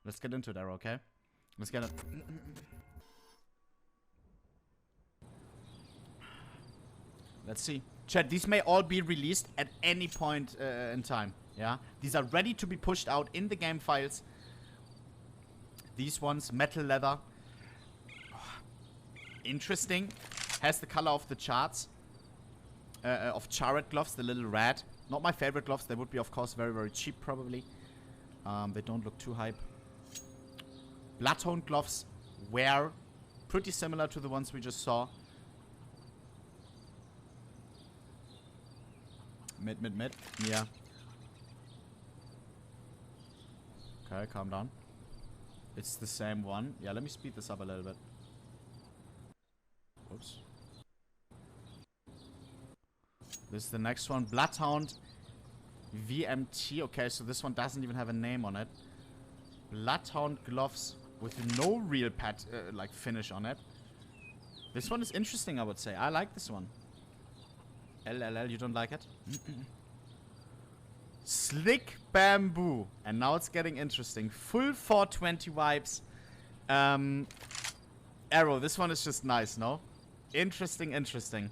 Let's get into it, Arrow, okay? Let's get it. Let's see. Chat, these may all be released at any point in time. Yeah? These are ready to be pushed out in the game files. These ones, metal leather. Oh, interesting. Has the color of the charts. Of charred gloves, the little red. Not my favorite gloves. They would be, of course, very, very cheap, probably. They don't look too hype. Bloodhound gloves were pretty similar to the ones we just saw. Mid. Yeah. Okay, calm down. It's the same one. Yeah, let me speed this up a little bit. Oops. This is the next one. Bloodhound VMT. Okay, so this one doesn't even have a name on it. Bloodhound gloves with no real like finish on it. This one is interesting, I would say. I like this one. LLL, you don't like it? Slick bamboo. And now it's getting interesting. Full 420 vibes. Arrow, this one is just nice, no? Interesting.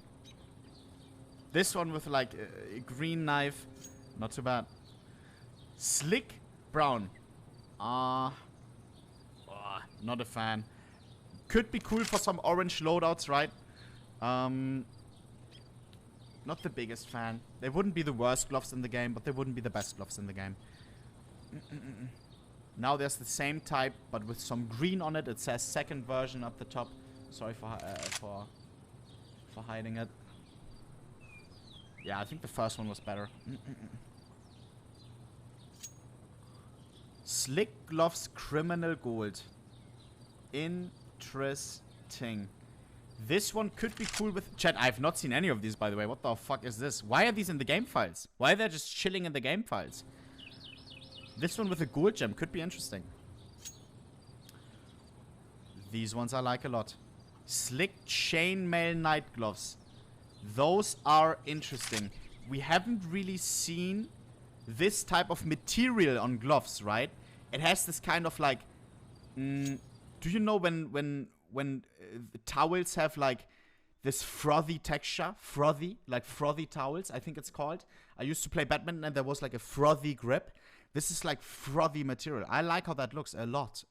This one with like a green knife. Not too bad. Slick brown. Not a fan. Could be cool for some orange loadouts, right? Not the biggest fan. They wouldn't be the worst gloves in the game, but they wouldn't be the best gloves in the game. Now there's the same type, but with some green on it. It says second version up the top. Sorry for hiding it. Yeah, I think the first one was better. Slick gloves, criminal gold. Interesting. This one could be cool with... Chat, I have not seen any of these, by the way. What the fuck is this? Why are these in the game files? Why are they just chilling in the game files? This one with a gold gem could be interesting. These ones I like a lot. Slick chainmail night gloves. Those are interesting. We haven't really seen this type of material on gloves, right? It has this kind of like... do you know when towels have like this frothy texture? Frothy, like frothy towels, I think it's called. I used to play badminton and there was like a frothy grip. This is like frothy material. I like how that looks a lot.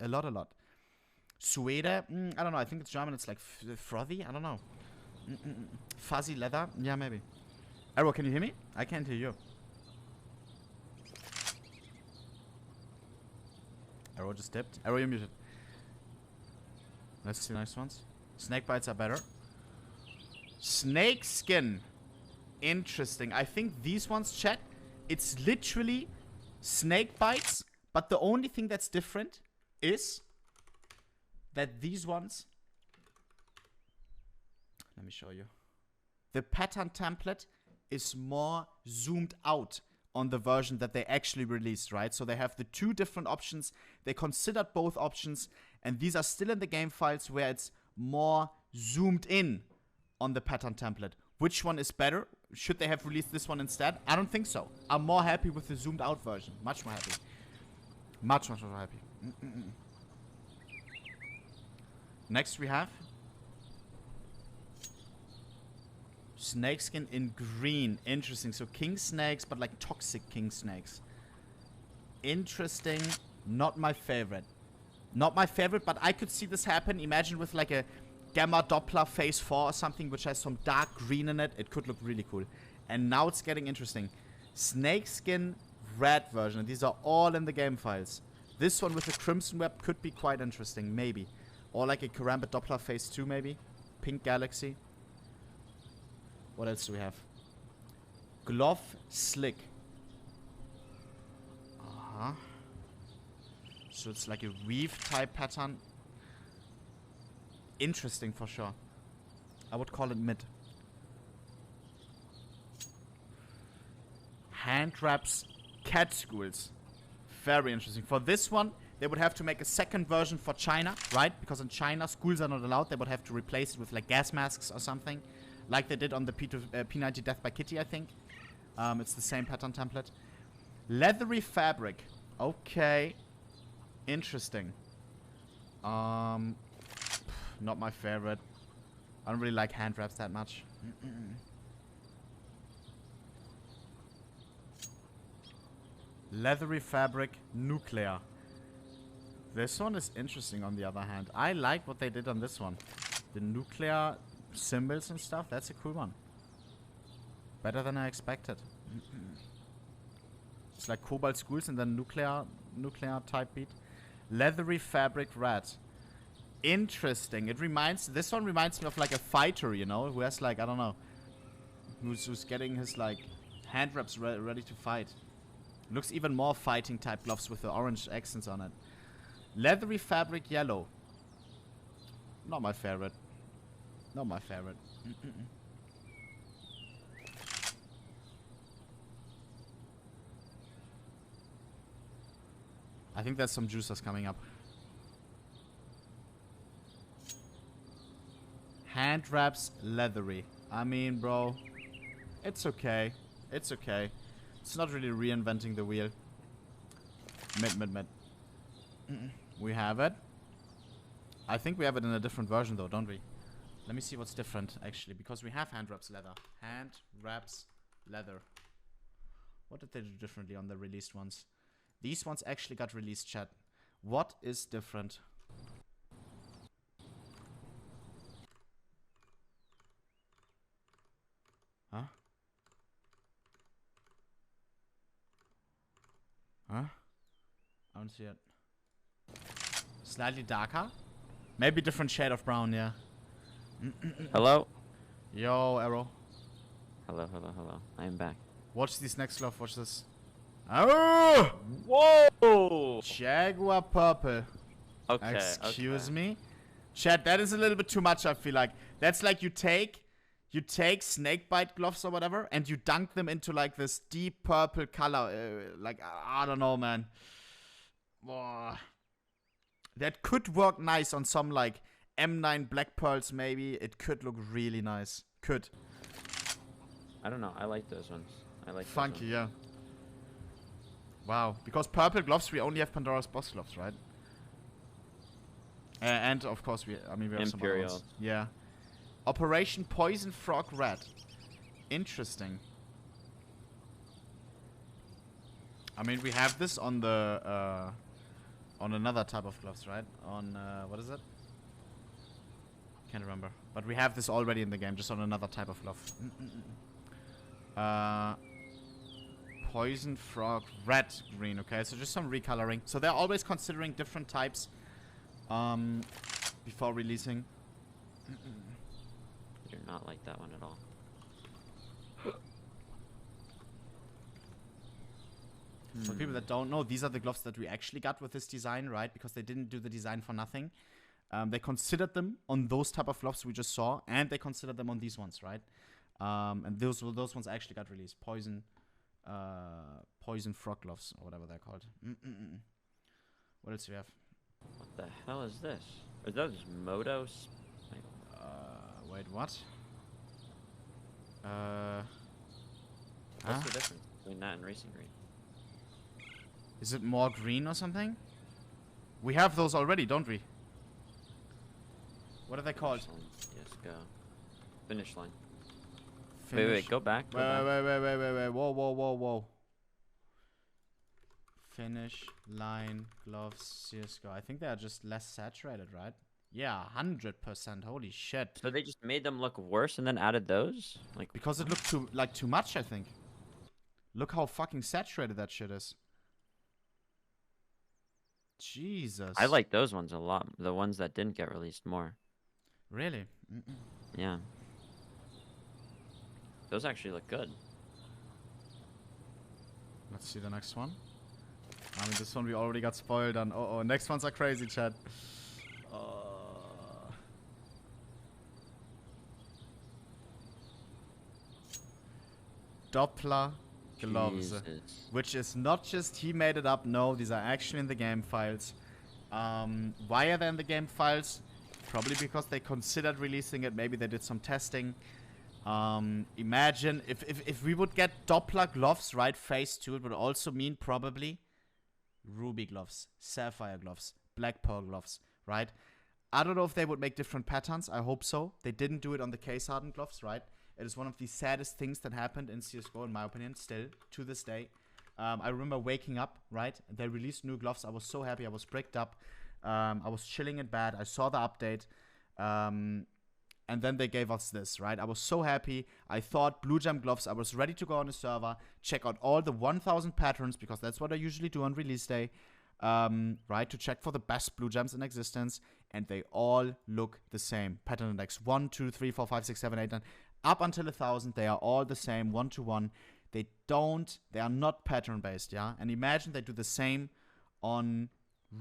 Suede, I don't know, I think it's German, it's like frothy, I don't know. Fuzzy leather, yeah, maybe. Arrow, can you hear me? I can't hear you. Arrow just dipped. Arrow, you're muted. Let's see the nice ones. Snake bites are better. Snake skin. Interesting. I think these ones, chat, it's literally snake bites, but the only thing that's different is that these ones... Let me show you. The pattern template is more zoomed out on the version that they actually released, right? So they have the two different options. They considered both options, and these are still in the game files where it's more zoomed in on the pattern template. Which one is better? Should they have released this one instead? I don't think so. I'm more happy with the zoomed out version. Much more happy. Much more happy. Next we have snakeskin in green. Interesting. So king snakes, but like toxic king snakes. Interesting. Not my favorite. Not my favorite, but I could see this happen. Imagine with like a Gamma Doppler phase 4 or something, which has some dark green in it. It could look really cool. And now it's getting interesting. Snakeskin red version. And these are all in the game files. This one with the crimson web could be quite interesting, maybe. Or like a Karambit Doppler phase 2, maybe. Pink Galaxy. What else do we have? Glove Slick. So it's like a weave type pattern. Interesting for sure. I would call it mid. Hand wraps cat schools. Very interesting. For this one, they would have to make a second version for China, right? Because in China, schools are not allowed. They would have to replace it with like gas masks or something. Like they did on the P90 Death by Kitty, I think. It's the same pattern template. Leathery fabric. Okay. Interesting. Not my favorite. I don't really like hand wraps that much. Leathery fabric, nuclear. This one is interesting on the other hand. I like what they did on this one. The nuclear symbols and stuff, that's a cool one. Better than I expected. It's like Cobalt Schools and then nuclear type beat. Leathery fabric red. Interesting. This one reminds me of like a fighter, you know, who has like, I don't know, who's getting his like hand wraps ready to fight. Looks even more fighting type gloves with the orange accents on it. Leathery fabric yellow. Not my favorite. Not my favorite. I think there's some juicers coming up. Hand wraps leathery. I mean, bro, it's okay. It's okay. It's not really reinventing the wheel. Mid. We have it. I think we have it in a different version though, don't we? Let me see what's different actually, because we have hand wraps leather. Hand wraps leather. What did they do differently on the released ones? These ones actually got released, chat. What is different? Huh? Huh? I don't see it. Slightly darker? Maybe different shade of brown, yeah. Hello? Yo, Arrow. Hello. I am back. Watch this next glove, watch this. Oh! Whoa! Jaguar purple. Okay. Excuse me? Chat, that is a little bit too much, I feel like. That's like you take snakebite gloves or whatever, and you dunk them into like this deep purple color. Like, I don't know, man. Oh. That could work nice on some like M9 black pearls, maybe. It could look really nice. Could. I don't know. I like those ones. I like funky, yeah. Wow. Because purple gloves, we only have Pandora's Box gloves, right? And of course, we have Imperial. some other ones. Yeah. Operation Poison Frog Red. Interesting. I mean, we have this on the on another type of gloves, right? On what is it? Can't remember. But we have this already in the game, just on another type of glove. Poison Frog Red Green. Okay, so just some recoloring. So they're always considering different types before releasing. I do not like that one at all. For people that don't know, these are the gloves that we actually got with this design, right? Because they didn't do the design for nothing. They considered them on those type of gloves we just saw, and they considered them on these ones, right? And those ones actually got released. Poison Frog gloves, or whatever they're called. What else do we have? What the hell is this? Are those Motos? Wait, what? What's the difference between that and Racing Green? Is it more green or something? We have those already, don't we? What are they called? Yes, go. Finish line. Finish. Wait, go back. Wait. Whoa. Finish line gloves CSGO. I think they are just less saturated, right? Yeah, 100%. Holy shit. So they just made them look worse and then added those? Like, because it looked too much, I think. Look how fucking saturated that shit is. Jesus. I like those ones a lot. The ones that didn't get released more. Really? Yeah. Those actually look good. Let's see the next one. I mean, this one we already got spoiled on. Oh, next ones are crazy, chat. Doppler gloves. Jesus. Which is not just he made it up. No, these are actually in the game files. Why are they in the game files? Probably because they considered releasing it. Maybe they did some testing. Imagine if we would get Doppler gloves, right? Phase 2, it would also mean probably ruby gloves, sapphire gloves, black pearl gloves, right? I don't know if they would make different patterns. I hope so. They didn't do it on the case hardened gloves, right? It is one of the saddest things that happened in CSGO, in my opinion, still, to this day. I remember waking up, right? They released new gloves. I was so happy. I was bricked up. I was chilling in bed. I saw the update. And then they gave us this, right? I was so happy. I thought blue gem gloves. I was ready to go on the server, check out all the 1,000 patterns, because that's what I usually do on release day, right? To check for the best blue gems in existence. And they all look the same. Pattern index 1, 2, 3, 4, 5, 6, 7, 8, 9. Up until 1,000, they are all the same, 1 to 1. They are not pattern based, yeah? And imagine they do the same on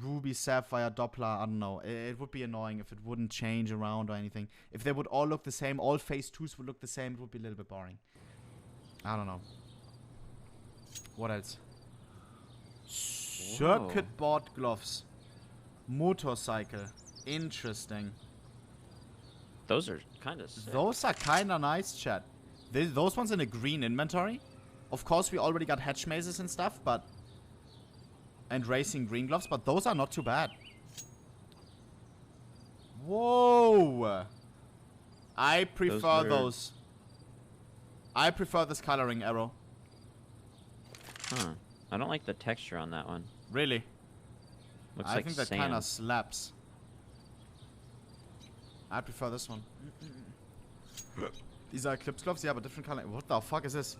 ruby, sapphire, doppler, I don't know. It would be annoying if it wouldn't change around or anything. If they would all look the same, all phase 2s would look the same, it would be a little bit boring. I don't know. What else? Circuit board gloves. Motorcycle. Interesting. Those are kind of sick. Those are kind of nice, chat. Those ones in a green inventory. Of course, we already got hatch mazes and stuff, but... And racing green gloves, but those are not too bad. Whoa! I prefer those. I prefer this coloring, Arrow. Huh. I don't like the texture on that one. Really? Looks I like think that sand. kind of slaps. I prefer this one. These are Eclipse gloves, yeah, but different color. What the fuck is this?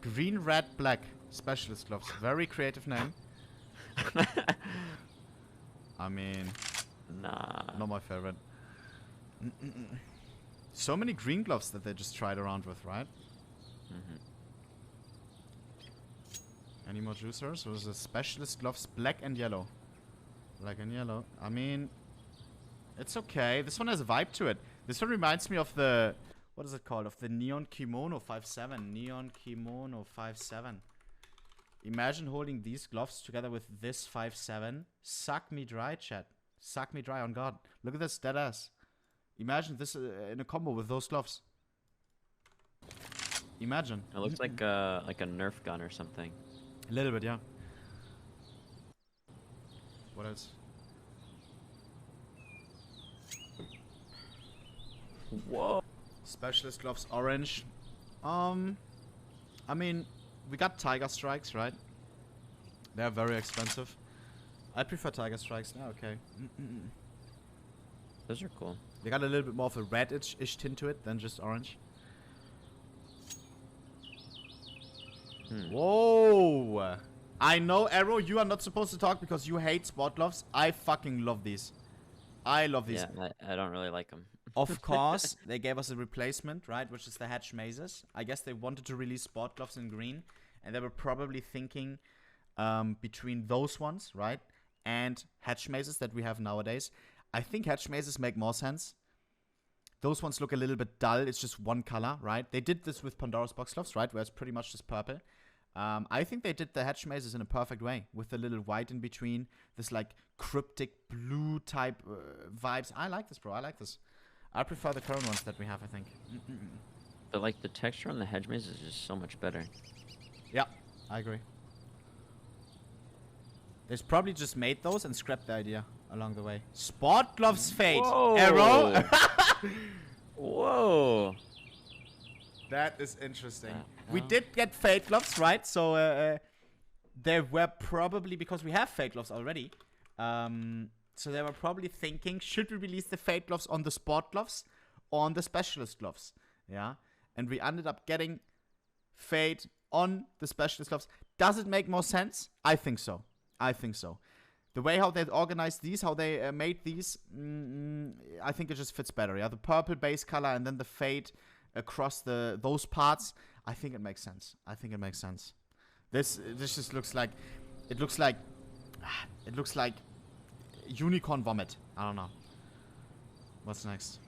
Green, red, black. Specialist gloves. Very creative name. I mean... Nah. Not my favorite. So many green gloves that they just tried around with, right? Any more juicers? Or is it specialist gloves black and yellow? Black and yellow. I mean... It's okay. This one has a vibe to it. This one reminds me of the... What is it called? Of the Neon Kimono 5.7. Neon Kimono 5.7. Imagine holding these gloves together with this 5.7. Suck me dry, chat. Suck me dry, on God. Look at this, dead ass. Imagine this in a combo with those gloves. Imagine. It looks like a Nerf gun or something. A little bit, yeah. What else? Whoa. Specialist gloves, orange. I mean, we got Tiger Strikes, right? They're very expensive. I prefer Tiger Strikes. Yeah, okay. Those are cool. They got a little bit more of a red-ish tint to it than just orange. Whoa! I know, Arrow, you are not supposed to talk because you hate sport gloves. I fucking love these. I love these. Yeah, I don't really like them. Of course, they gave us a replacement, right? Which is the hatch mazes. I guess they wanted to release sport gloves in green. And they were probably thinking between those ones, right? And hatch mazes that we have nowadays. I think hatch mazes make more sense. Those ones look a little bit dull. It's just one color, right? They did this with Pandora's Box gloves, right? Where it's pretty much just purple. I think they did the hatch mazes in a perfect way. With the little white in between. This like cryptic blue type vibes. I like this, bro. I like this. I prefer the current ones that we have, I think. But like the texture on the hedge maze is just so much better. Yeah, I agree. They probably just made those and scrapped the idea along the way. Sport gloves fade. Whoa. Arrow. Whoa. That is interesting. We did get fade gloves, right? So they were probably, because we have fade gloves already. So they were probably thinking, should we release the fade gloves on the sport gloves or on the specialist gloves? Yeah. And we ended up getting fade on the specialist gloves. Does it make more sense? I think so. I think so. The way how they organized these, how they made these, I think it just fits better. Yeah, the purple base color and then the fade across those parts. I think it makes sense. I think it makes sense. This just looks like, it looks like unicorn vomit. I don't know. What's next?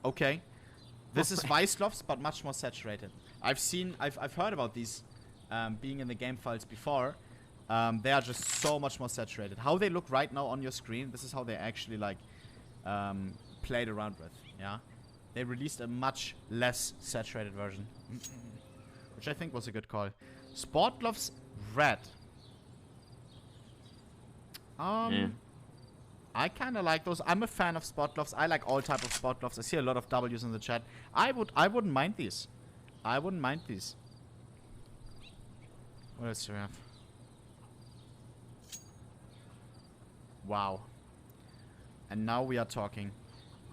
Okay. This is Vice gloves, but much more saturated. I've heard about these being in the game files before. They are just so much more saturated. How they look right now on your screen, this is how they actually like played around with. Yeah, they released a much less saturated version, which I think was a good call. Sport gloves, red. Yeah. I kind of like those. I'm a fan of spot gloves. I like all type of spot gloves. I see a lot of W's in the chat. I wouldn't mind these. I wouldn't mind these. What else do we have? Wow. And now we are talking.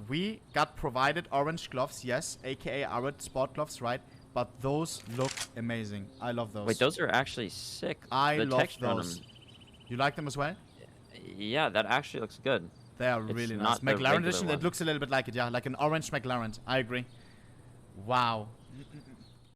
We got provided orange gloves, yes, aka our sport gloves, right? But those look amazing. I love those. Wait, those are actually sick. I The love texture on those. them. You like them as well? Yeah, that actually looks good. They are It's really nice. not the McLaren regular edition, one. it looks a little bit like it, yeah. Like an orange McLaren. I agree. Wow.